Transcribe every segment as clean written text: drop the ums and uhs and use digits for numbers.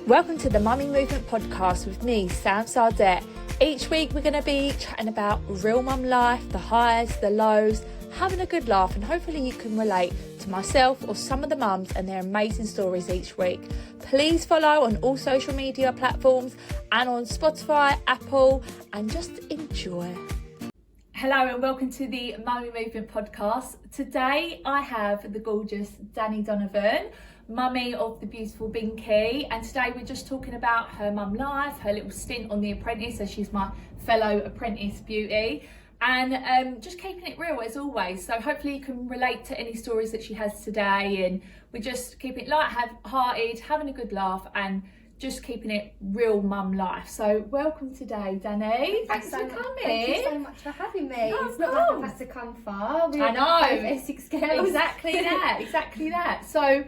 Welcome to the Mummy Movement podcast with me, Sam Sardette. Each week we're going to be chatting about real mum life, the highs, the lows, having a good laugh, and hopefully you can relate to myself or some of the mums and their amazing stories each week. Please follow on all social media platforms and on Spotify, Apple, and just enjoy. Hello and welcome to the Mummy Movement podcast. Today I have the gorgeous Dani Donovan, mummy of the beautiful Binky, and today we're just talking about her mum life, her little stint on the Apprentice, so she's my fellow Apprentice beauty, and just keeping it real as always. So hopefully you can relate to any stories that she has today, and we're just keeping it light-hearted, having a good laugh, and just keeping it real mum life. So welcome today, Dani. Thanks for coming. Thank you so much for having me. Oh, it's not like I've had to come far. I know. Both Essex girls. Exactly that. So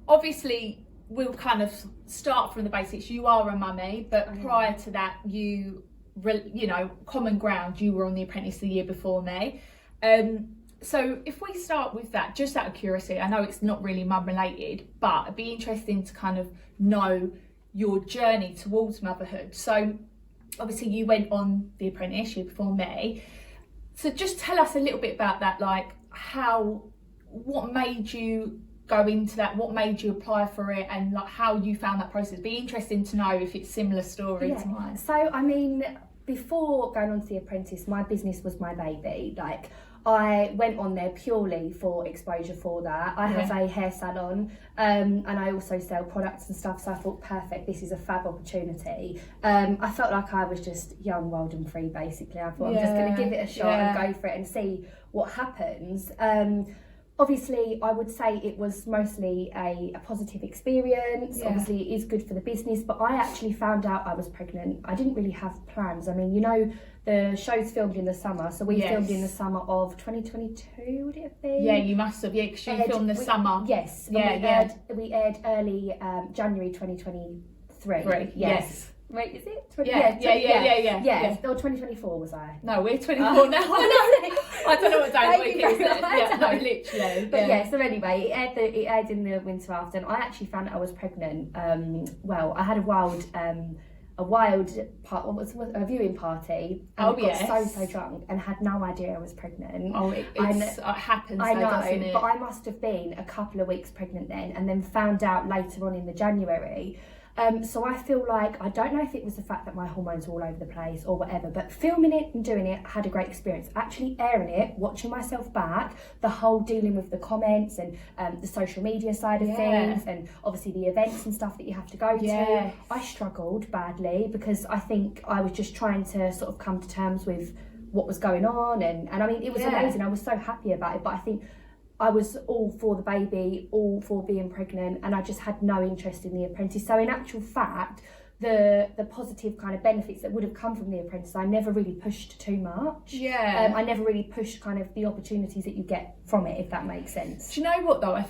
obviously we'll kind of start from the basics. You are a mummy, but prior to that, you know, common ground, you were on the Apprentice the year before me. So if we start with that, just out of curiosity, I know it's not really mum related, but it'd be interesting to kind of know your journey towards motherhood. So obviously you went on the Apprentice year before me. So just tell us a little bit about that, like what made you go into that, what made you apply for it, and like how you found that process. It'd be interesting to know if it's similar story to mine. So I mean, before going on to the Apprentice, my business was my baby. Like, I went on there purely for exposure for that. I have a hair salon, and I also sell products and stuff, so I thought, perfect, this is a fab opportunity. I felt like I was just young, wild and free, basically. I thought, I'm just going to give it a shot and go for it and see what happens. Obviously, I would say it was mostly a positive experience. Obviously, it is good for the business, but I actually found out I was pregnant. I didn't really have plans. I mean, you know, the show's filmed in the summer, so we filmed in the summer of 2022, would it have been? Yeah, you must have, because you filmed the summer. Yes, we aired early January 2023. Yes. Wait, is it? Yeah. Or 2024 was I? No, we're 24 now. I don't know what day of the week it is. No, literally. But so anyway, it aired in the winter after, and I actually found out I was pregnant. Well, I had a wild a viewing party, and got so drunk and had no idea I was pregnant. It happens. I know, doesn't it? But I must have been a couple of weeks pregnant then, and then found out later on in the January. So I feel like, I don't know if it was the fact that my hormones were all over the place or whatever, but filming it and doing it, I had a great experience. Actually airing it, watching myself back, the whole dealing with the comments and the social media side of things, and obviously the events and stuff that you have to go to. I struggled badly because I think I was just trying to sort of come to terms with what was going on, and I mean, it was amazing. I was so happy about it, but I think I was all for the baby, all for being pregnant, and I just had no interest in the Apprentice. So in actual fact, the positive kind of benefits that would have come from the Apprentice, I never really pushed too much. I never really pushed kind of the opportunities that you get from it, if that makes sense. Do you know what though?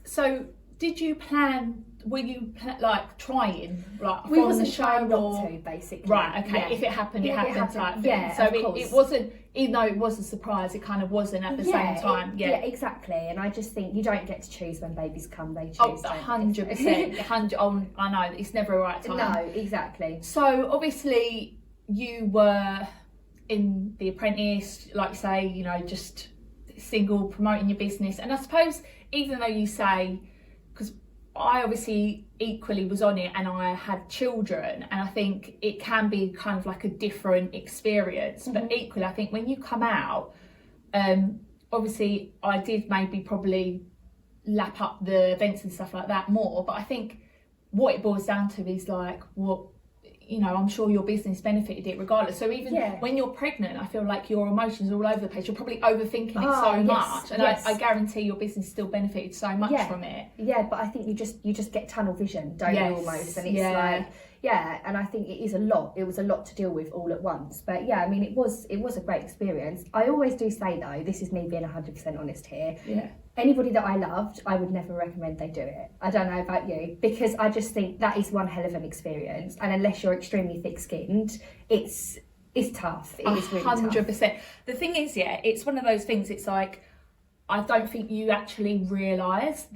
So did you plan? Were you like trying, like we from wasn't the show, trying not or to, basically? Right. Okay. If it happened, it happened type thing. Yeah. So it wasn't, even though it was a surprise, it kind of wasn't at the same time. Yeah, exactly. And I just think you don't get to choose when babies come; they choose. 100%. 100. Oh, I know it's never a right time. No, exactly. So obviously you were in the Apprentice, like you say, you know, just single, promoting your business, and I suppose even though you say, because I obviously equally was on it and I had children, and I think it can be kind of like a different experience, but equally I think when you come out, obviously I did maybe probably lap up the events and stuff like that more, but I think what it boils down to is like, what, you know, I'm sure your business benefited it regardless. So even when you're pregnant, I feel like your emotions are all over the place. You're probably overthinking it so much, and I guarantee your business still benefited so much from it. Yeah, but I think you just get tunnel vision, don't you, almost? And it's like, and I think it is a lot. It was a lot to deal with all at once. But yeah, I mean, it was a great experience. I always do say though, this is me being 100% honest here. Anybody that I loved, I would never recommend they do it. I don't know about you, because I just think that is one hell of an experience. And unless you're extremely thick-skinned, it's tough. It is really 100%. tough. The thing is, it's one of those things. It's like, I don't think you actually realise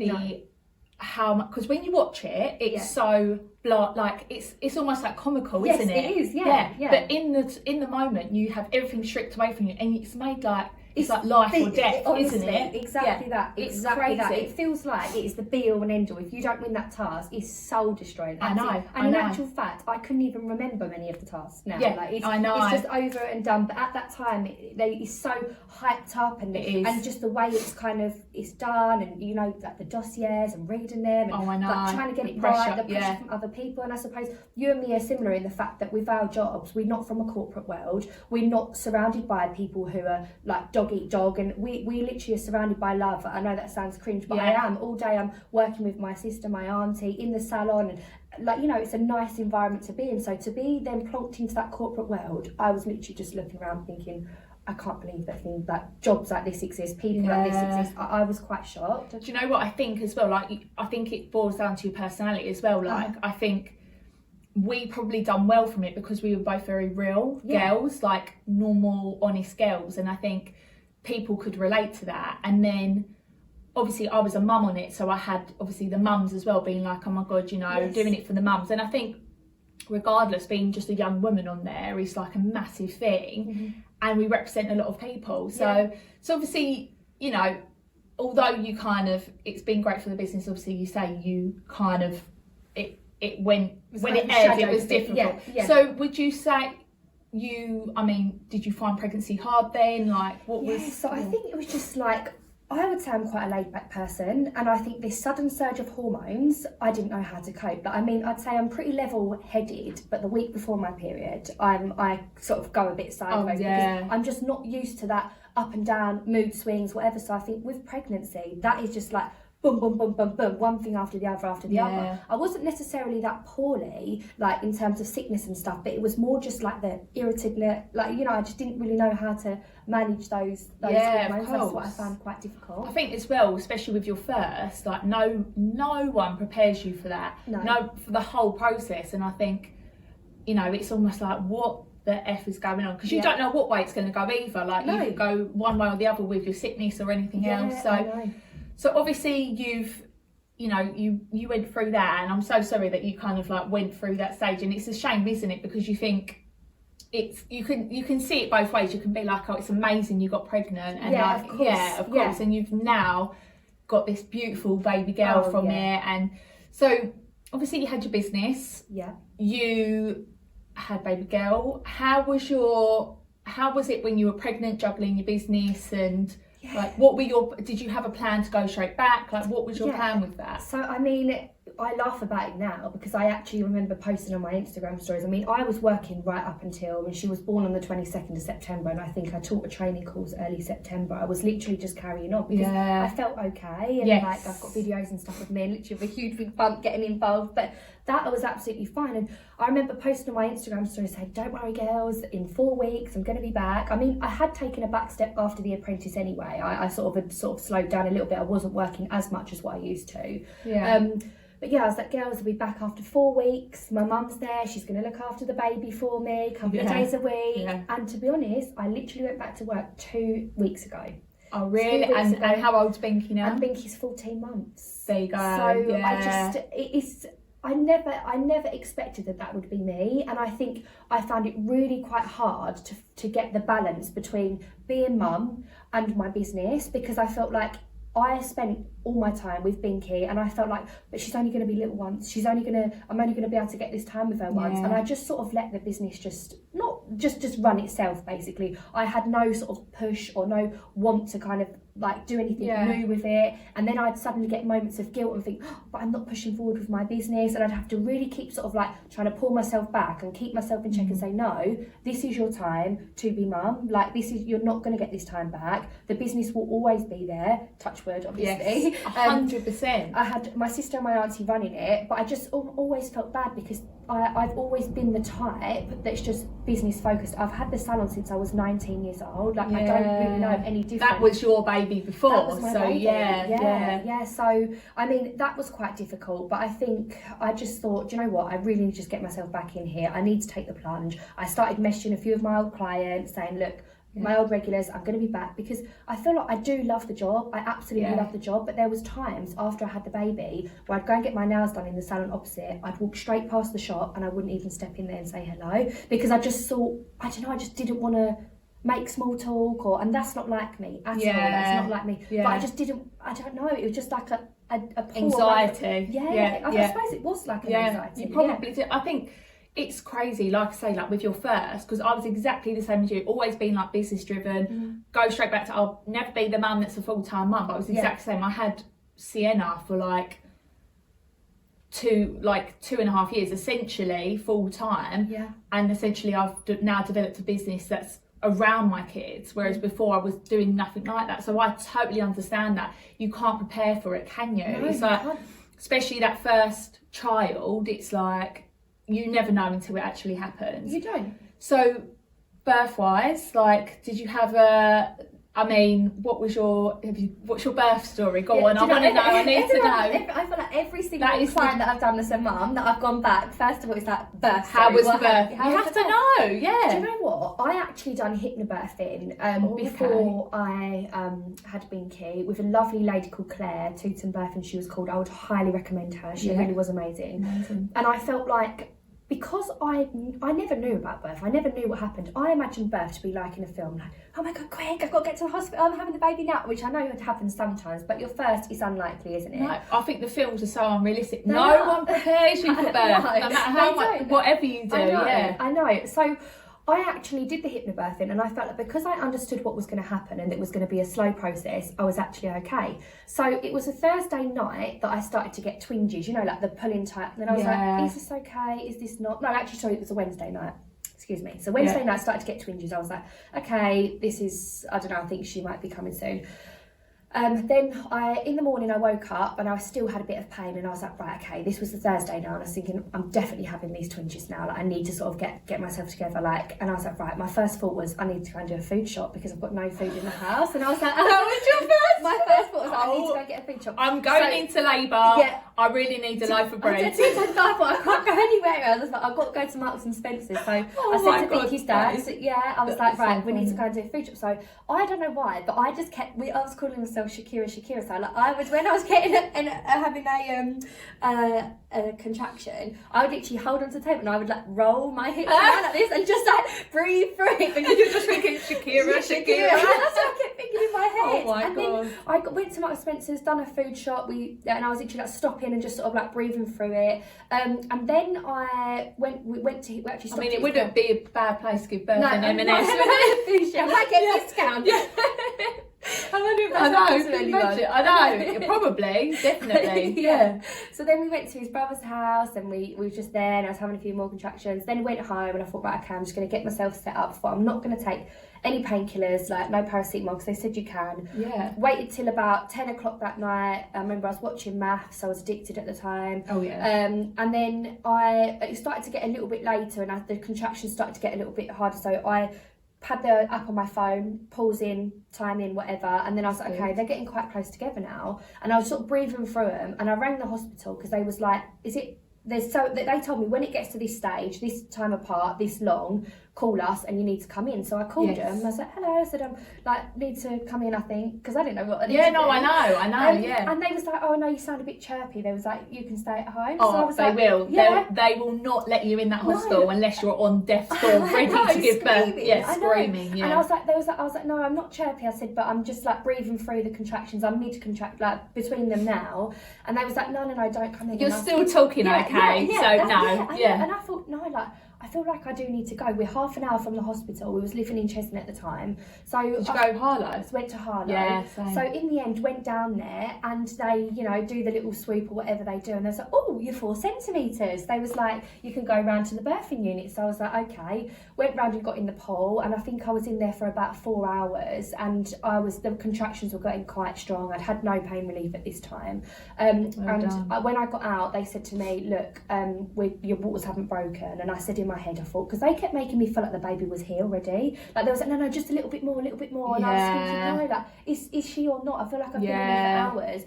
how much, because when you watch it, it's so like it's almost like comical, isn't it? It is, yeah. But in the moment, you have everything stripped away from you, and it's made like it's like life or death, honestly, isn't it? Exactly that. Exactly that. Crazy. It feels like it is the be all and end all. If you don't win that task, it's soul destroying. I know. And in actual fact, I couldn't even remember many of the tasks now. Yeah, like I know. It's just over and done. But at that time, it's so hyped up, and just the way it's done, and you know, like the dossiers and reading them, and I know. like, trying to get it right, the pressure from other people. And I suppose you and me are similar in the fact that with our jobs, we're not from a corporate world. We're not surrounded by people who are like dog eat dog, and we literally are surrounded by love. I know that sounds cringe, but I am. All day I'm working with my sister, my auntie, in the salon, and like, you know, it's a nice environment to be in. So to be then plonked into that corporate world, I was literally just looking around thinking, I can't believe that things like jobs like this exist, people like this exist. I was quite shocked. Do you know what I think as well? Like, I think it boils down to your personality as well. Like, I think we probably done well from it because we were both very real girls, like normal, honest girls. And I think people could relate to that. And then obviously I was a mum on it, so I had obviously the mums as well being like, oh my God, you know, doing it for the mums. And I think regardless, being just a young woman on there is like a massive thing. And we represent a lot of people. So obviously, you know, although you kind of, it's been great for the business, obviously you say you kind of, it went, when it aired, it was difficult. So would you say, did you find pregnancy hard then? Like, what was... So I think it was just like, I would say I'm quite a laid-back person, and I think this sudden surge of hormones, I didn't know how to cope. Like, I'd say I'm pretty level-headed, but the week before my period, I sort of go a bit sideways because I'm just not used to that up and down mood swings, whatever. So I think with pregnancy, that is just like boom, boom, boom, boom, boom, one thing after the other after the other. I wasn't necessarily that poorly, like in terms of sickness and stuff, but it was more just like the irritability, like, you know, I just didn't really know how to manage those hormones. That's what I found quite difficult. I think as well, especially with your first, like no one prepares you for that. No, for the whole process. And I think, you know, it's almost like, what the F is going on? Because you don't know what way it's going to go either. Like, you could go one way or the other with your sickness or anything else. So obviously you went through that, and I'm so sorry that you kind of like went through that stage. And it's a shame, isn't it? Because you think you can see it both ways. You can be like, oh, it's amazing you got pregnant, and of course, and you've now got this beautiful baby girl from it. And so obviously you had your business. You had baby girl. How was it when you were pregnant, juggling your business? And like, did you have a plan to go straight back? Like, what was your plan with that? So, I laugh about it now because I actually remember posting on my Instagram stories. I was working right up until when she was born on the 22nd of September, and I think I taught a training course early September. I was literally just carrying on because I felt okay, and like I've got videos and stuff with me, and literally a huge big bump getting involved, but that was absolutely fine. And I remember posting on my Instagram story saying, don't worry girls, in 4 weeks I'm going to be back. I had taken a back step after the Apprentice anyway. I sort of slowed down a little bit. I wasn't working as much as what I used to. But I was like, girls, I'll be back after 4 weeks. My mum's there. She's going to look after the baby for me a couple of days a week. And to be honest, I literally went back to work 2 weeks ago. Oh, really? And how old's Binky now? And Binky's 14 months. There you go. So I never expected that would be me. And I think I found it really quite hard to get the balance between being mum and my business, because I felt like I spent all my time with Binky, and I felt like, but she's only going to be little once. I'm only going to be able to get this time with her once. And I just sort of let the business just run itself, basically. I had no sort of push or no want to kind of like do anything new with it. And then I'd suddenly get moments of guilt and think, oh, but I'm not pushing forward with my business. And I'd have to really keep sort of like trying to pull myself back and keep myself in check and say, no, this is your time to be mum. Like, you're not going to get this time back. The business will always be there. Touch wood, obviously. Yes, 100%. I had my sister and my auntie running it, but I just always felt bad because I've always been the type that's just business focused. I've had the salon since I was 19 years old. Like, I don't really know any different. That was your baby before. That was my baby. Yeah. So, that was quite difficult, but I think I just thought, do you know what? I really need to just get myself back in here. I need to take the plunge. I started messaging a few of my old clients saying, look, my old regulars, I'm going to be back, because I feel like I do love the job. I absolutely love the job, but there was times after I had the baby where I'd go and get my nails done in the salon opposite. I'd walk straight past the shop and I wouldn't even step in there and say hello, because I just thought, I don't know, I just didn't want to make small talk, and that's not like me at all. That's not like me. But I just didn't, I don't know, it was just like a anxiety. I suppose it was like an anxiety. You probably did. I think it's crazy, like I say, like with your first, because I was exactly the same as you, always been like business driven, go straight back to, I'll never be the mum that's a full-time mum, but I was exactly the same. I had Sienna for like 2.5 years, essentially full-time, and essentially I've now developed a business that's around my kids, whereas before I was doing nothing like that. So I totally understand that. You can't prepare for it, can you? No, it's you like, can't. Especially that first child, it's like, you never know until it actually happens. You don't. So, birth-wise, like, did you have what's your birth story? Go on, I want to know, I need to know. I feel like every single client that I've done as a mum, that I've gone back, first of all, it's like birth story. How was the birth? You have to know, Do you know what? I actually done hypnobirthing before I had Binky, with a lovely lady called Claire, Tooten Birthing she was called. I would highly recommend her. She really was amazing. And I felt like, because I never knew about birth, I never knew what happened. I imagined birth to be like in a film, like, oh my God, quick, I've got to get to the hospital, I'm having the baby now, which I know it happens sometimes, but your first is unlikely, isn't it? No, I think the films are so unrealistic. No one prepares you for birth, no matter how much, whatever you do. I know. So I actually did the hypnobirthing, and I felt like, because I understood what was going to happen and it was going to be a slow process, I was actually okay. So it was a Thursday night that I started to get twinges, you know, like the pulling type. And then I was like, is this okay? Is this not? No, actually, sorry, it was a Wednesday night. Excuse me. So Wednesday night I started to get twinges. I was like, okay, this is, I don't know, I think she might be coming soon. Then in the morning I woke up and I still had a bit of pain, and I was like, right, okay, this was the Thursday now, and I was thinking, I'm definitely having these twinges now, like I need to sort of get myself together, like, and I was like, right, my first thought was I need to go and do a food shop because I've got no food in the house, and I was like, that was your first? My first thought was like, I need to go get a food shop. I'm going into labour, I really need a loaf of bread. I thought I can't go anywhere. I was like, I've got to go to Marks and Spencer's. So I said to Binky's dad, I was like, right, we need to go and do a food shop. So I don't know why, but I just kept, I was calling myself Shakira. So like, when I was getting having a contraction, I would literally hold onto the table and I would like roll my hips around like this and just like breathe through it. And you're just thinking Shakira. That's what I kept thinking in my head. Oh my God. Then I went to Marks and Spencer's, done a food shop, and I was literally like stopping and just sort of like breathing through it. And then we actually stopped. I mean, it wouldn't be a bad place to give birth in M&S. I might get a discount. I wonder if that's happened to anyone. I know, probably, definitely. Yeah. So then we went to his brother's house, and we were just there, and I was having a few more contractions. Then went home, and I thought, right, okay, I'm just going to get myself set up. Thought, I'm not going to take any painkillers, like no paracetamol, because they said you can. Yeah. Waited till about 10 o'clock that night. I remember I was watching maths. I was addicted at the time. Oh yeah. And then it started to get a little bit later, and the contractions started to get a little bit harder. So I had the app on my phone, pause in, time in, whatever, and then I was like, okay, they're getting quite close together now, and I was sort of breathing through them, and I rang the hospital because they was like, they told me when it gets to this stage, this time apart, this long, call us and you need to come in. So I called them. I was like, hello. I said, need to come in, I think, because I didn't know what I needed to do. I know, yeah. And they was like, oh no, you sound a bit chirpy. They was like, you can stay at home. Oh, so I was they like, will. Yeah. They will not let you in that hospital unless you're on death's door, ready to give birth. Yeah, screaming. Yeah. And I was like, no, I'm not chirpy. I said, but I'm just like breathing through the contractions. I need to contract like between them now. And they was like, no, don't come in. You're still talking, okay? So no. And I thought, no, like, I feel like I do need to go. We're half an hour from the hospital. We was living in Chesney at the time. So did you go Harlow? Went to Harlow. Yeah, same. So in the end, went down there, and they, do the little swoop or whatever they do, and they was like, oh, you're 4 centimetres. They was like, you can go round to the birthing unit. So I was like, okay. Went round and got in the pool, and I think I was in there for about 4 hours, and the contractions were getting quite strong. I'd had no pain relief at this time. When I got out, they said to me, look, your waters haven't broken. And I said in my head, I thought, because they kept making me feel like the baby was here already. Like, they was like, no, just a little bit more. And I was thinking, no, like, is she or not? I feel like I've been in there for hours.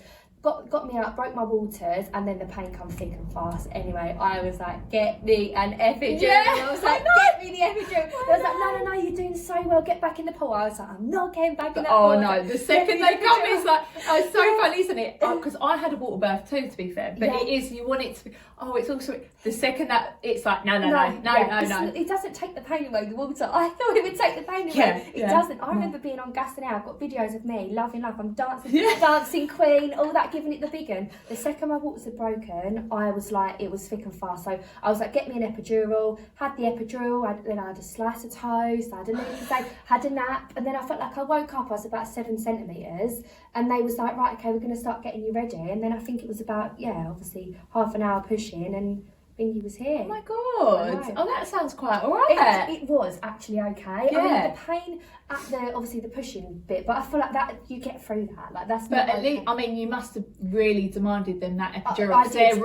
got me out, broke my waters, and then the pain come thick and fast. Anyway, I was like, get me an epidural. I was like, get me the epidural. I was like, no, you're doing so well, get back in the pool. I was like, I'm not getting back in that pool. Oh no, the second they come, it's like, it's so funny, isn't it? Because I had a water birth too, to be fair, but it is, you want it to be, it's also, the second that, it's like, no. It doesn't take the pain away, the water. I thought it would take the pain away. It doesn't. I remember being on Gas and Air, I've got videos of me, loving life, I'm dancing queen, all that, giving it the big one. The second my waters had broken, I was like, it was thick and fast. So I was like, get me an epidural, had the epidural, then I had a slice of toast, I had a little day, had a nap, and then I felt like I woke up, I was about 7 centimetres, and they was like, right, okay, we're going to start getting you ready. And then I think it was about, obviously half an hour pushing, and Bingy was here. Oh my god! Oh, that sounds quite alright. It was actually okay. Yeah. I mean, the pain at the pushing bit, but I feel like that you get through that. Like that's. But at least, I mean, you must have really demanded them that epidural. Because they're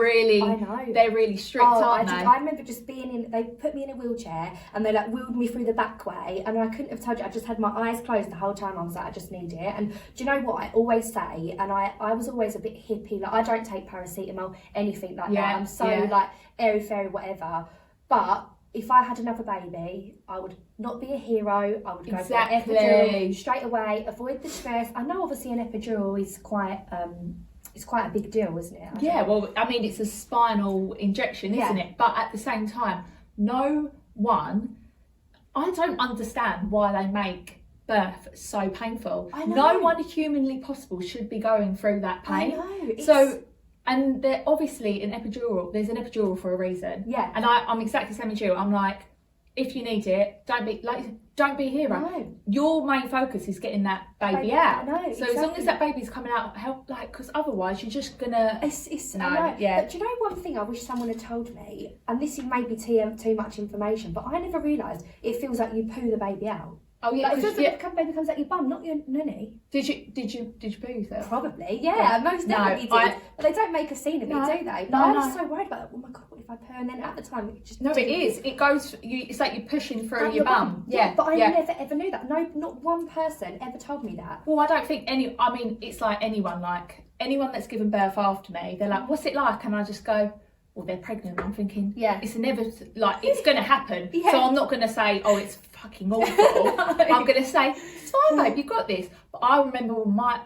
really strict, aren't they? I remember just being in. They put me in a wheelchair and they like wheeled me through the back way, and I couldn't have told you. I just had my eyes closed the whole time. I was like, I just need it. And do you know what I always say? And I was always a bit hippie. Like I don't take paracetamol, anything like that. I'm so like airy fairy, whatever. But if I had another baby, I would not be a hero. I would go for an epidural straight away, avoid the stress. I know obviously an epidural is quite a big deal, isn't it? Well, I mean, it's a spinal injection, isn't it? But at the same time, I don't understand why they make birth so painful. I know. No one humanly possible should be going through that pain. I know. And they're obviously an epidural. There's an epidural for a reason. Yeah. And I'm exactly the same as you. I'm like, if you need it, don't be a hero. No. Your main focus is getting that baby out. I know. So as long as that baby's coming out, because otherwise you're just gonna. I know. Yeah. But do you know one thing I wish someone had told me? And this is maybe too much information, but I never realised it feels like you poo the baby out. Oh yeah, like, it feels like the baby comes out your bum, not your nunny. Did you poo yourself? Probably, yeah. Most definitely did. But they don't make a scene of it, do they? But I was so worried about that. Oh my god, what if I poo? And then at the time, it just it is. It goes. It's like you're pushing through your bum. Yeah. But I never ever knew that. No, not one person ever told me that. Well, I don't think any. I mean, it's like anyone that's given birth after me. They're like, "What's it like?" And I just go, well, they're pregnant. I'm thinking, it's inevitable, it's going to happen. So I'm not going to say, oh, it's fucking awful. I'm going to say, it's fine, babe, you've got this. But I remember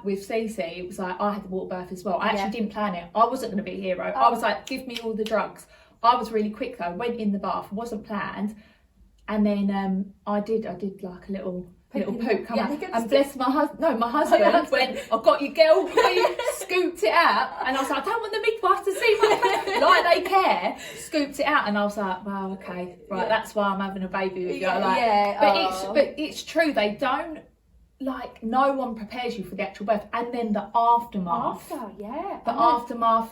with Cece, it was like, I had the water birth as well. I actually didn't plan it. I wasn't going to be a hero. I was like, give me all the drugs. I was really quick though, went in the bath, wasn't planned. And then I did like a little poop come out. And bless my husband, my husband went, I've got you, girl, scooped it out. And I was like, I don't want the midwife to see my like they care. Scooped it out, and I was like, wow, okay, right, that's why I'm having a baby with you. But it's true, they don't. No one prepares you for the actual birth, and then the aftermath. Aftermath,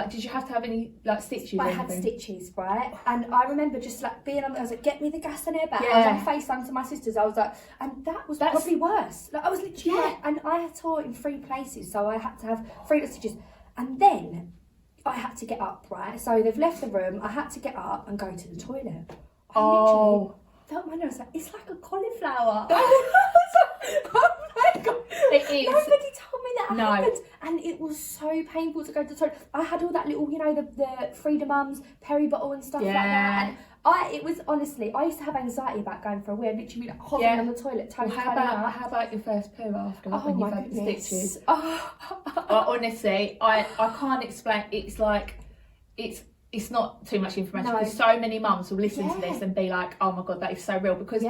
did you have to have any stitches? I had stitches, right? And I remember just being on. I was like, "Get me the gas and air back." I was on FaceTime to my sisters. I was like, and that's probably worse. I was literally, and I had tore in 3 places, so I had to have 3 stitches, and then I had to get up, right? So they've left the room. I had to get up and go to the toilet. I literally felt my nose it's like a cauliflower. Oh my god! It is. Nobody told me that happened, and it was so painful to go to the toilet. I had all that little, the Freedom Mums Perry bottle and stuff like that. And it was honestly, I used to have anxiety about going for a wee. I'd literally be hovering on the toilet. How about your first poo after when you've had the stitches? Honestly, I can't explain. It's like it's not too much information because so many mums will listen to this and be like, oh my god, that is so real. Because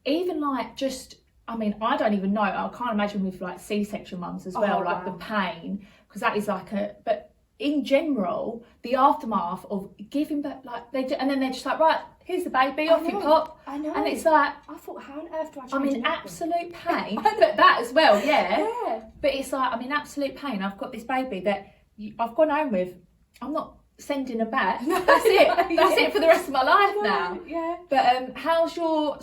even I don't even know. I can't imagine with C-section mums as well, the pain, because that is but in general, the aftermath of giving birth, and then they're just like, right, here's the baby, off you pop. I know. And it's like, I thought, how on earth do I change I'm in absolute pain. But that as well, But it's like, I'm in absolute pain. I've got this baby that I've gone home with. I'm not sending her back. That's it. That's it for the rest of my life now. Yeah. But how's your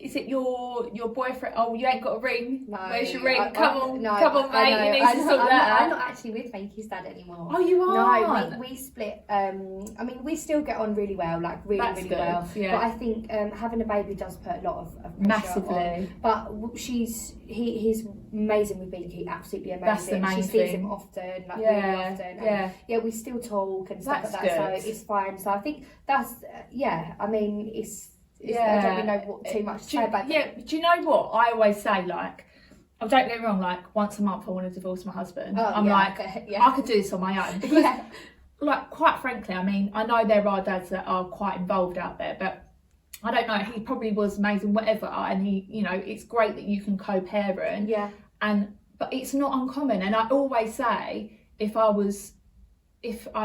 is it your boyfriend? Oh, you ain't got a ring. No. Where's your ring? Come on, mate. I You need to sort that out. I'm not actually with Fakey's dad anymore. Oh, you are? No, we split. I mean, we still get on really well, like really good. well. Yeah. But I think having a baby does put a lot of pressure Massively. on. But he's amazing with Beaky, absolutely amazing. That's the main she sees thing. him often, like Yeah, really often. And yeah. We still talk and stuff That's like that, good. so it's fine. So I think that's I mean, it's I don't really know what too much to say about that. Yeah, do you know what? I always say, like, oh, don't get me wrong, like, once a month I want to divorce my husband. I'm like, I could do this on my own. Because, like, quite frankly, I mean, I know there are dads that are quite involved out there, but I don't know, he probably was amazing, whatever, and he, you know, it's great that you can co-parent. Yeah. But it's not uncommon, and I always say, if I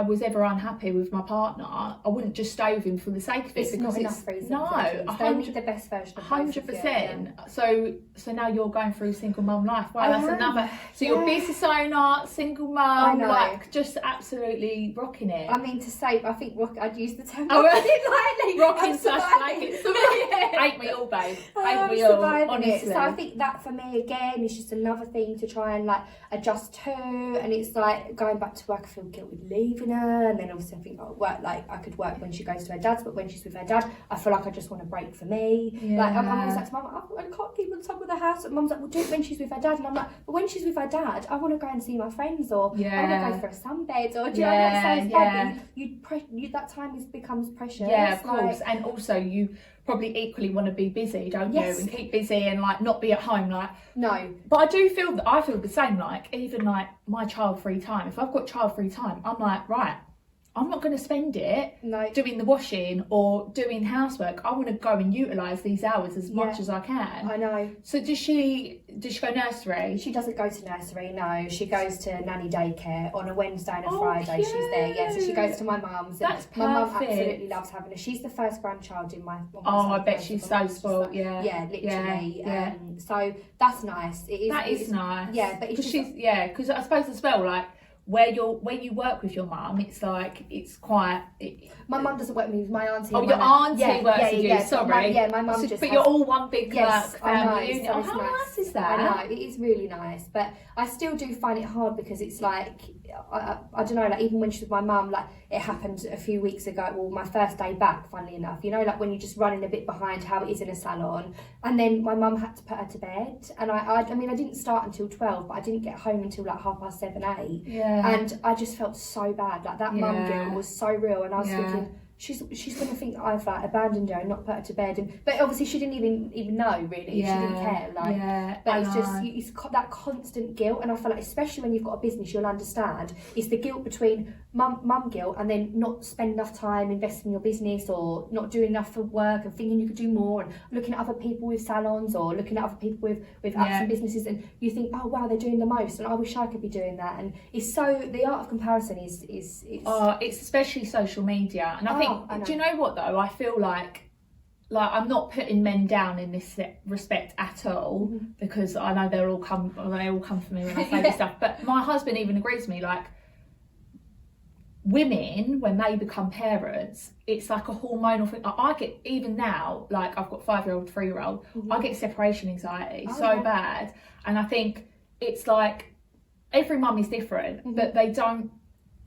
was ever unhappy with my partner, I wouldn't just stay with him for the sake of it. It's not enough reason. No, they need the best version of 100%. So now you're going through single mum life. Wow, that's another. So you're business owner, single mum, like just absolutely rocking it. I mean, to say, I think I'd use the term lightly. Rocking slash it. Ain't we all, babe? Ain't we all? Honestly. So I think that for me again is just another thing to try and like adjust to, and it's like going back to work, I feel guilty leaving her, and then obviously I think I could work when she goes to her dad's, but when she's with her dad I feel like I just want a break for me. Like I'm always like to mum, I can't keep on top of the house, and mum's like, well, do it when she's with her dad, and I'm like, but when she's with her dad I want to go and see my friends, or I want to go for a sunbed, or do you know what I'm saying? That time becomes precious. Yeah, of course. And also you probably equally want to be busy, don't you? And keep busy and like not be at home, like no. But I do feel that I feel the same, like even like my child free time, if I've got child free time, I'm like, right, I'm not going to spend it doing the washing or doing housework. I want to go and utilise these hours as much as I can. I know. So does she go nursery? She doesn't go to nursery, no. She goes to nanny daycare on a Wednesday and a Friday. Cute. She's there, so she goes to my mum's. That's perfect. My mum absolutely loves having her. She's the first grandchild in my I bet she's so spoiled, Yeah, literally. Yeah. So that's nice. That is nice. Yeah, but because because I suppose as well, like, where you work with your mum, it's like it's quite. My mum doesn't work with me. My auntie. Oh, your auntie works with you. Sorry. My mum just. But you're all one big family unit. Oh, how nice is that? I know, it is really nice, but I still do find it hard because it's like I don't know. Like even when she's with my mum, like it happened a few weeks ago. Well, my first day back, funnily enough, you know, like when you're just running a bit behind how it is in a salon, and then my mum had to put her to bed, and I mean I didn't start until 12, but I didn't get home until like 7:30, 8. Yeah. And I just felt so bad. Like that mum guilt was so real, and I was thinking, she's going to think that I've like abandoned her and not put her to bed, but obviously she didn't even know really. She didn't care, but it's just it's that constant guilt, and I feel like especially when you've got a business, you'll understand it's the guilt between mum guilt and then not spend enough time investing in your business, or not doing enough for work and thinking you could do more, and looking at other people with salons or looking at other people with apps and businesses, and you think, oh wow, they're doing the most and I wish I could be doing that. And it's so the art of comparison is it's especially social media, and I think do you know what though, I feel like I'm not putting men down in this respect at all, because I know they all come for me when I say this stuff, but my husband even agrees with me, like women when they become parents, it's like a hormonal thing. I get, even now, like I've got 5-year-old, 3-year-old, I get separation anxiety bad, and I think it's like every mum is different, but they don't.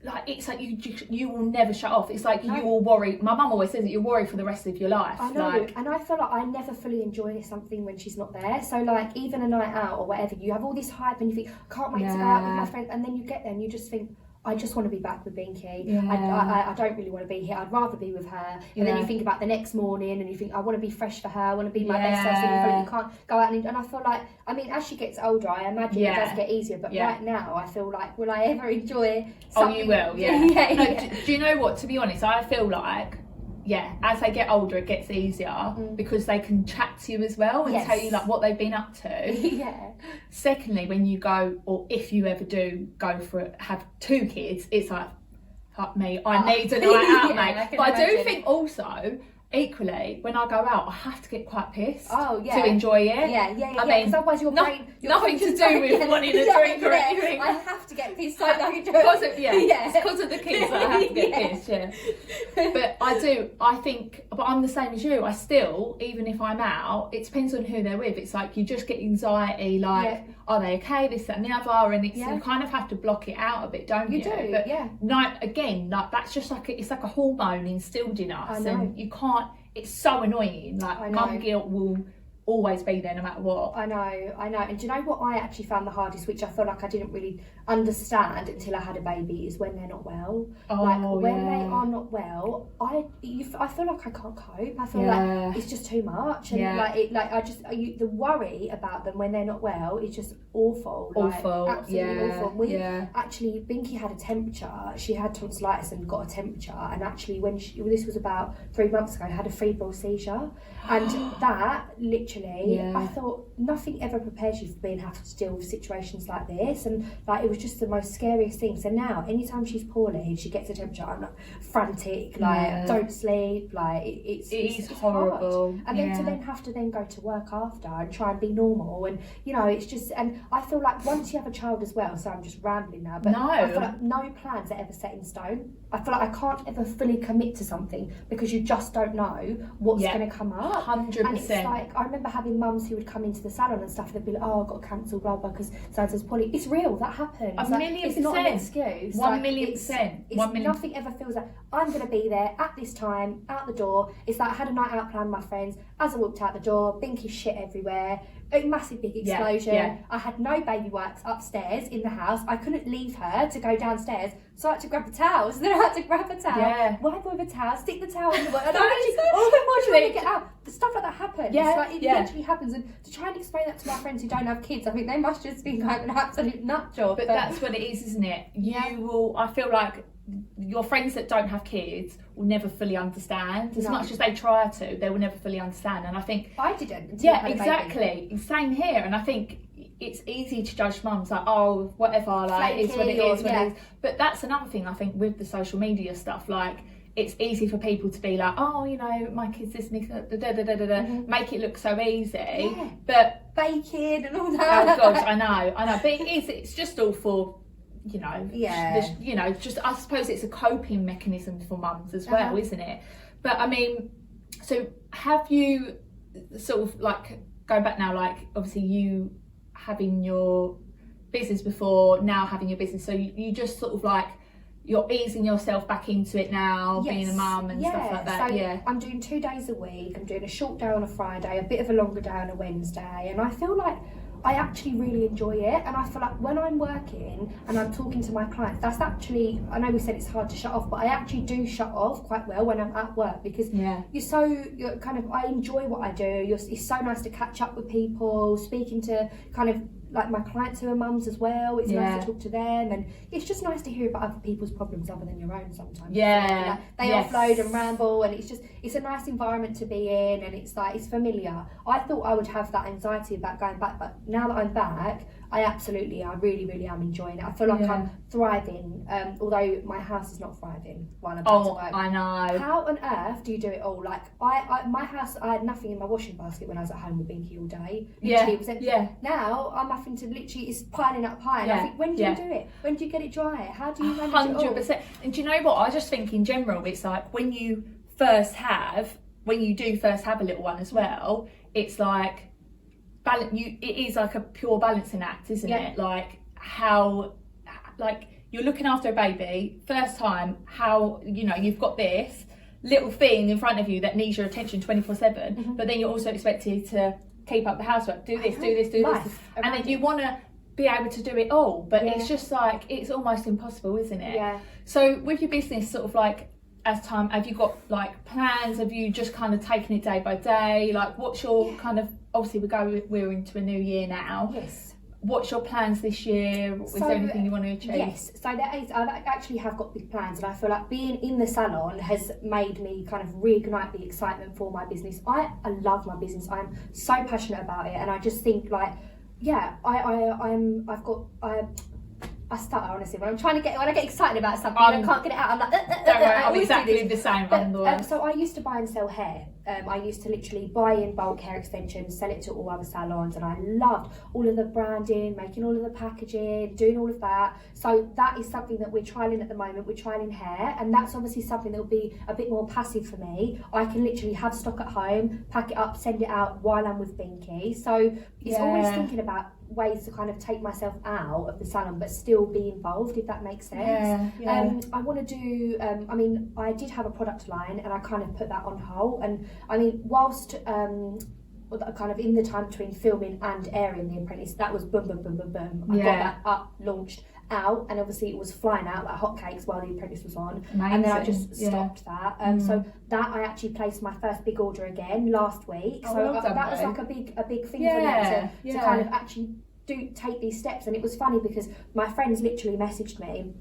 Like it's like you will never shut off. It's like you will worry. My mum always says that you'll worry for the rest of your life. I know, and I feel like I never fully enjoy something when she's not there. So like even a night out or whatever, you have all this hype and you think, I can't wait to go out with my friend, and then you get there and you just think, I just want to be back with Binky. I don't really want to be here. I'd rather be with her. And then you think about the next morning and you think, I want to be fresh for her. I want to be my best self. So you feel like you can't go out. And I feel like, I mean, as she gets older, I imagine it does get easier. But right now, I feel like, will I ever enjoy something? Oh, you will, No, do you know what? To be honest, I feel like, as they get older, it gets easier because they can chat to you as well and tell you like what they've been up to. Secondly, when you go, or if you ever do go have 2 kids, it's like, fuck me, I need a night out, mate. But I do think also, equally, when I go out, I have to get quite pissed to enjoy it. Yeah, because otherwise your brain... Nothing to do with wanting a drink or anything. I have to get pissed so I can drink. It's because of the kids that I have to get pissed, But I think, but I'm the same as you. I still, even if I'm out, it depends on who they're with. It's like you just get anxiety, like, are they okay, this, that and the other, and you kind of have to block it out a bit, don't you? You do, but no, again, like, that's just like, it's like a hormone instilled in us, and you can't, it's so annoying, like mum guilt will always be there no matter what. I know. And do you know what I actually found the hardest, which I feel like I didn't really understand until I had a baby, is when they're not well. When they are not well, I feel like I can't cope. I feel like it's just too much, and the worry about them when they're not well is just awful. Absolutely awful. Actually, Binky had a temperature. She had tonsillitis and got a temperature, and actually this was about 3 months ago, had a febrile seizure, and that literally. I thought nothing ever prepares you for being have to deal with situations like this, and like it was just the most scariest thing. So now, anytime she's poorly, she gets a temperature, I'm like frantic, like don't sleep, like it's horrible. Hard. And then to have to go to work after and try and be normal, and it's just. And I feel like once you have a child as well, so I'm just rambling now, but I feel like no plans are ever set in stone. I feel like I can't ever fully commit to something because you just don't know what's going to come up. 100%. And it's like, I remember having mums who would come into the salon and stuff, and they'd be like, oh, I've got to cancel, blah, blah, because so-and-so's poorly. It's real, that happens. A million it's not an excuse. 1,000,000%. Nothing ever feels like, I'm going to be there at this time, out the door. It's like, I had a night out planned with my friends. As I walked out the door, Binky shit everywhere. A massive big explosion. I had no baby wipes upstairs in the house. I couldn't leave her to go downstairs, so I had to grab the towels. Then I had to grab a towel, wipe with a towel, stick the towel in the water. And I'm actually, oh my God, get out. Stuff like that happens. It literally happens. And to try and explain that to my friends who don't have kids, I think they must just be like an absolute nut job. But that's what it is, isn't it? You will. I feel like your friends that don't have kids will never fully understand. As much as they try to, they will never fully understand. And I think I didn't. Until I had exactly. Same here. And I think it's easy to judge mums like, oh, whatever, like it's what it is, what it is. But that's another thing I think with the social media stuff, like it's easy for people to be like, oh, my kid's this, make it look so easy. But baking and all that. Oh gosh, I know. But it's just all for just I suppose it's a coping mechanism for mums as well, isn't it? But I mean, so have you sort of like going back now, like obviously you having your business before, now having your business, so you just sort of like you're easing yourself back into it now, being a mum and stuff like that. So I'm doing 2 days a week. I'm doing a short day on a Friday, a bit of a longer day on a Wednesday, and I feel like I actually really enjoy it. And I feel like when I'm working and I'm talking to my clients, that's actually, I know we said it's hard to shut off, but I actually do shut off quite well when I'm at work, because you're kind of, I enjoy what I do. It's so nice to catch up with people, speaking to kind of like my clients who are mums as well. It's nice to talk to them, and it's just nice to hear about other people's problems other than your own sometimes. They offload and ramble, and it's a nice environment to be in, and it's like, it's familiar. I thought I would have that anxiety about going back, but now that I'm back, I really, really am enjoying it. I feel like I'm thriving, although my house is not thriving while I'm back to work. I know. How on earth do you do it all? Like, my house, I had nothing in my washing basket when I was at home with Binky all day. Now I'm having to literally, it's piling up high. And I think, when do you do it? When do you get it dry? How do you manage 100%. It all? And do you know what? I just think in general, it's like when you do first have a little one as well, it's like, it is like a pure balancing act, isn't it? Like how, like you're looking after a baby first time, how you've got this little thing in front of you that needs your attention 24/7, but then you're also expected to keep up the housework, do this, and then you want to be able to do it all, but it's just like, it's almost impossible, isn't it? So with your business, sort of like, as time, have you got like plans? Have you just kind of taken it day by day? Like, what's your kind of, obviously we're into a new year now. What's your plans this year? Is there anything you want to achieve? Yes, so there is. I actually have got big plans, and I feel like being in the salon has made me kind of reignite the excitement for my business. I love my business. I'm so passionate about it, and I just think like, I stutter, honestly. When I get excited about something and I can't get it out, I'm like, Don't worry, I'm exactly the same. So I used to buy and sell hair. I used to literally buy in bulk hair extensions, sell it to all other salons, and I loved all of the branding, making all of the packaging, doing all of that. So that is something that we're trialing at the moment. We're trialing hair, and that's obviously something that will be a bit more passive for me. I can literally have stock at home, pack it up, send it out while I'm with Binky. So it's always thinking about ways to kind of take myself out of the salon but still be involved, if that makes sense. I want to do I did have a product line and I kind of put that on hold, and I mean whilst kind of in the time between filming and airing The Apprentice, that was boom I got that up, launched out, and obviously it was flying out like hotcakes while The Apprentice was on. Amazing. And then I just stopped that. So that I actually placed my first big order again last week. So that was like a big thing for me to kind of actually take these steps. And it was funny because my friends literally messaged me,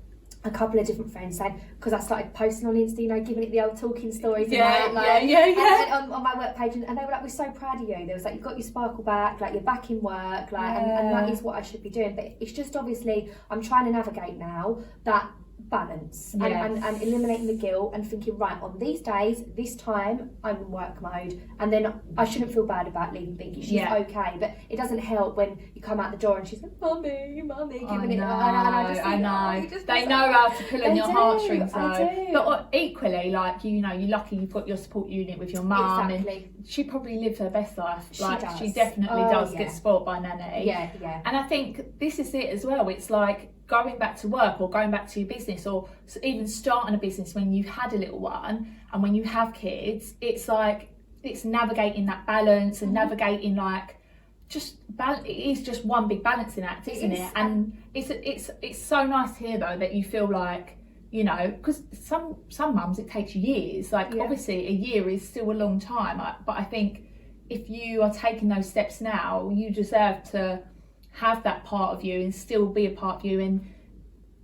a couple of different friends, saying, because I started posting on Insta, you know, giving it the old talking stories and on my work page, and they were like, we're so proud of you. They was like, you've got your sparkle back, like you're back in work, like and that is what I should be doing. But it's just obviously I'm trying to navigate now that balance and eliminating the guilt and thinking, right, on these days, this time I'm in work mode, and then I shouldn't feel bad about leaving Binky. She's okay, but it doesn't help when you come out the door and she's like, mummy, giving it. I know. They know how to pull on your heartstrings though. But equally, like, you know, you're lucky you've got your support unit with your mum, and she probably lives her best life. She definitely does get spoilt by Nanny. And I think this is it as well. It's like going back to work or going back to your business, or even starting a business when you've had a little one and when you have kids, it's like it's navigating that balance and navigating like it is just one big balancing act, isn't it? And it's so nice to hear though that you feel like, you know, because some mums it takes years, like obviously a year is still a long time, but I think if you are taking those steps now, you deserve to have that part of you and still be a part of you, and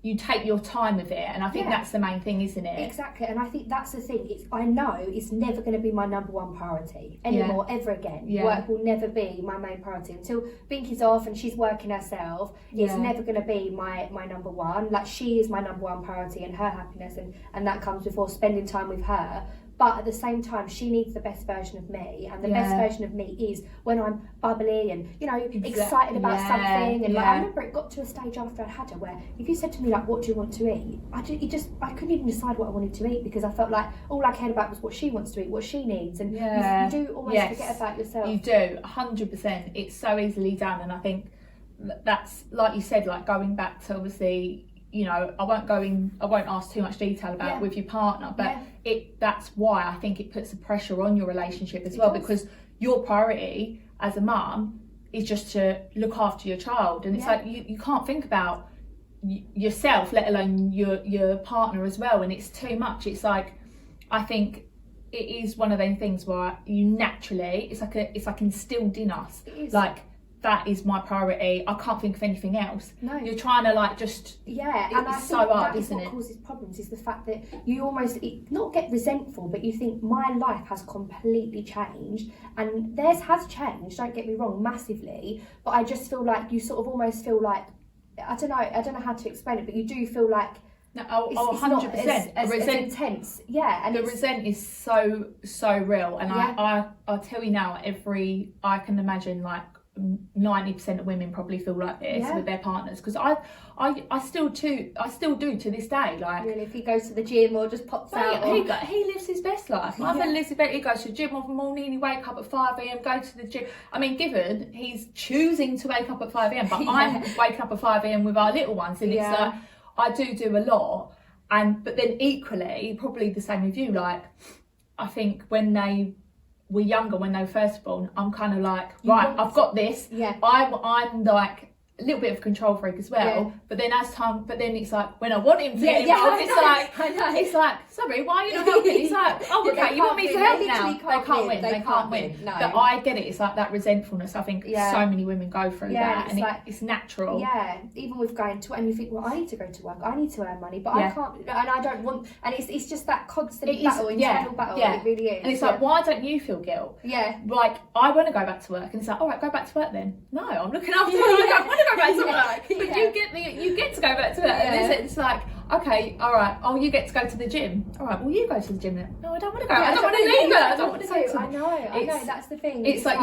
you take your time with it, and I think that's the main thing, isn't it? Exactly. And I think that's the thing. I know it's never going to be my number one priority anymore, ever again. Work will never be my main priority until Binky's off and she's working herself. It's never going to be my number one. Like, she is my number one priority, and her happiness, and that comes before spending time with her. But at the same time, she needs the best version of me, and the best version of me is when I'm bubbly and, you know, excited about something. And like, I remember it got to a stage after I had her where if you said to me like, what do you want to eat? I couldn't even decide what I wanted to eat, because I felt like all I cared about was what she wants to eat, what she needs. And you do almost forget about yourself. You do, 100%. It's so easily done. And I think that's, like you said, like going back to obviously, you know, I won't ask too much detail about it with your partner, but that's why I think it puts a pressure on your relationship as well, because your priority as a mum is just to look after your child, and it's like you can't think about yourself, let alone your partner as well, and it's too much. It's like, I think it is one of those things where you naturally, it's like instilled in us, like, that is my priority. I can't think of anything else. No. You're trying to like just... Yeah, and I think so hard, isn't it? What causes problems is the fact that you almost, not get resentful, but you think my life has completely changed, and theirs has changed, don't get me wrong, massively, but I just feel like you sort of almost feel like, I don't know how to explain it, but you do feel like it's 100%. As intense. And the resent is so real, and I'll tell you now, I can imagine like 90% of women probably feel like this with their partners, because I still do to this day. Like, really, if he goes to the gym or just pops out, he lives his best life. My husband lives his best. He goes to the gym in the morning, he wake up at 5 a.m, go to the gym. I mean, given he's choosing to wake up at 5 a.m, but I'm waking up at 5 a.m with our little ones, and it's like I do a lot. But then equally, probably the same with you, like, I think when they were younger, when they were first born, I'm kind of like, right, I've got this. I'm like a little bit of a control freak as well. But then it's like when I want him to get involved, it's like, sorry, why are you not helping? It's like, oh, okay, you want me to help now? They can't win. No. But I get it. It's like that resentfulness. I think so many women go through that, and it's natural. Yeah, even with going to, and you think, well, I need to go to work, I need to earn money, but I can't, and I don't want, and it's just that constant internal battle. It really is. And it's like, why don't you feel guilt? Like, I want to go back to work, and it's like, all right, go back to work then. No, I'm looking after you. I don't want to go back to work. But Yeah. you get to go back to work. Yeah. And it's like, okay, all right. Oh, you get to go to the gym. All right, well, you go to the gym then. No, I don't want to go. Yeah, I don't want to leave it. I don't want to go to. to. I know. That's the thing. It's like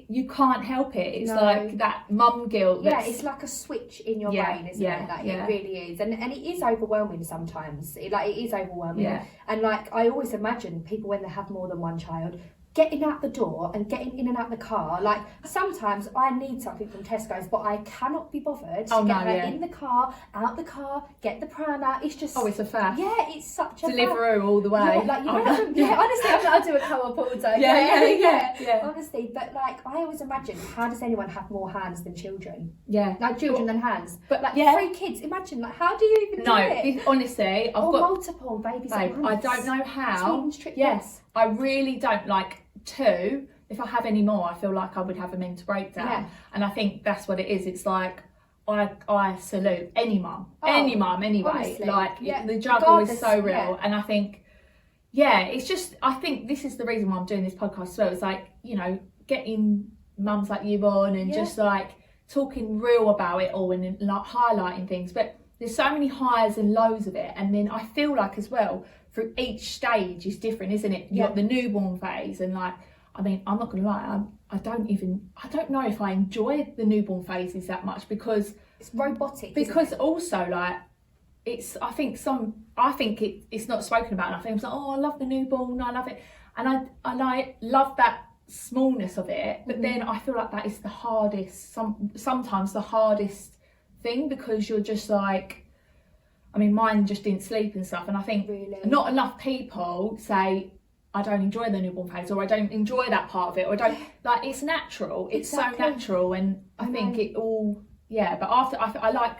you can't help it. It's No. like that mum guilt. Yeah, it's like a switch in your brain, isn't it? Like it really is, and it is overwhelming sometimes. It is overwhelming. Yeah. And like I always imagine people when they have more than one child, getting out the door and getting in and out the car. Like sometimes I need something from Tesco's, but I cannot be bothered to get her in the car, out the car, get the pram out. It's just it's a faff. Yeah, it's such a Deliveroo all the way. Yeah, like honestly, I do a co-op all day. Yeah. Honestly, but like I always imagine, how does anyone have more hands than children? Yeah, Like children than hands. But like 3 kids, imagine like how do you even do it? Honestly, I've or got multiple babies. babe, at once. I don't know how. Twins, triplets. Yes, I really don't like 2. If I have any more, I feel like I would have a mental breakdown. Yeah. And I think that's what it is. It's like I salute any mum anyway. Honestly, like yeah, the juggle is so real, yeah. and I think it's just I think this is the reason why I'm doing this podcast as well. It's like getting mums like you on and just like talking real about it all and like highlighting things. But there's so many highs and lows of it, and then I feel like as well through each stage is different, isn't it? You've got the newborn phase, and like I mean, I'm not gonna lie, I don't know if I enjoy the newborn phases that much because it's robotic. Because also like it's I think it's not spoken about enough. It's like, oh, I love the newborn, I love it, and I love that smallness of it. But then I feel like that is the hardest. Sometimes the hardest thing because you're just like, I mean, mine just didn't sleep and stuff, and I think not enough people say, I don't enjoy the newborn phase, or I don't enjoy that part of it, or I don't like. It's natural. It's so natural, and I think it all. Yeah, but after I like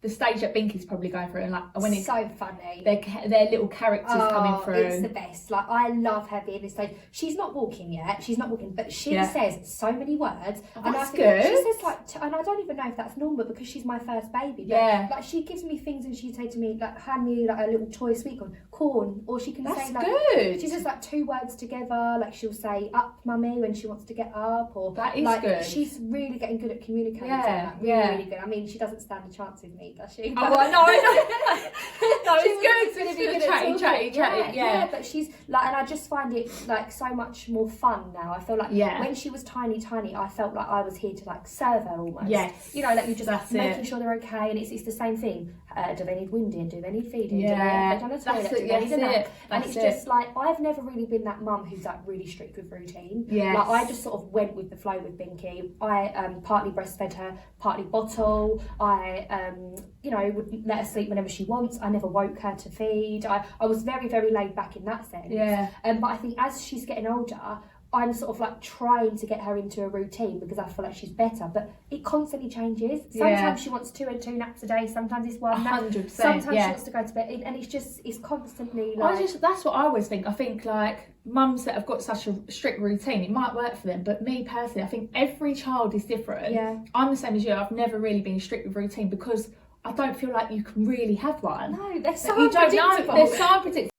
the stage that Binky's probably going through, and like when it's so funny, their little characters coming through. It's the best. Like I love her being this stage. She's not walking yet. But she says so many words. Oh, and that's I good. She says like, and I don't even know if that's normal because she's my first baby. But, like she gives me things, and she say to me like, hand me like a little toy sweet corn, or she can say like, good. She says like 2 words together. Like she'll say up, mummy, when she wants to get up, or that is like, good. She's really getting good at communicating. Yeah, really good. I mean, she doesn't stand a chance with me, does she? Oh, I know. No, she's it's going to good. be good at Chatty. Yeah, but she's like, and I just find it like so much more fun now. I feel like when she was tiny, I felt like I was here to like serve her almost. Yes. Like you just making sure they're okay, and it's the same thing. Do they need winding? Do they need feeding? Yeah. Do they have to go to the toilet? Do they need a nap? And it's just like I've never really been that mum who's like really strict with routine. Yes. Like I just sort of went with the flow with Binky. I partly breastfed her, partly bottle. I would let her sleep whenever she wants. I never woke her to feed. I was very, very laid back in that sense. Yeah. But I think as she's getting older, I'm sort of like trying to get her into a routine because I feel like she's better, but it constantly changes. Sometimes she wants 2 naps a day, sometimes it's 1 nap. 100%. Sometimes she wants to go to bed, and it's constantly like. That's what I always think. I think like mums that have got such a strict routine, it might work for them, but me personally, I think every child is different. Yeah. I'm the same as you. I've never really been strict with routine because I don't feel like you can really have one. No, they're so unpredictable. unpredictable. They're so unpredictable.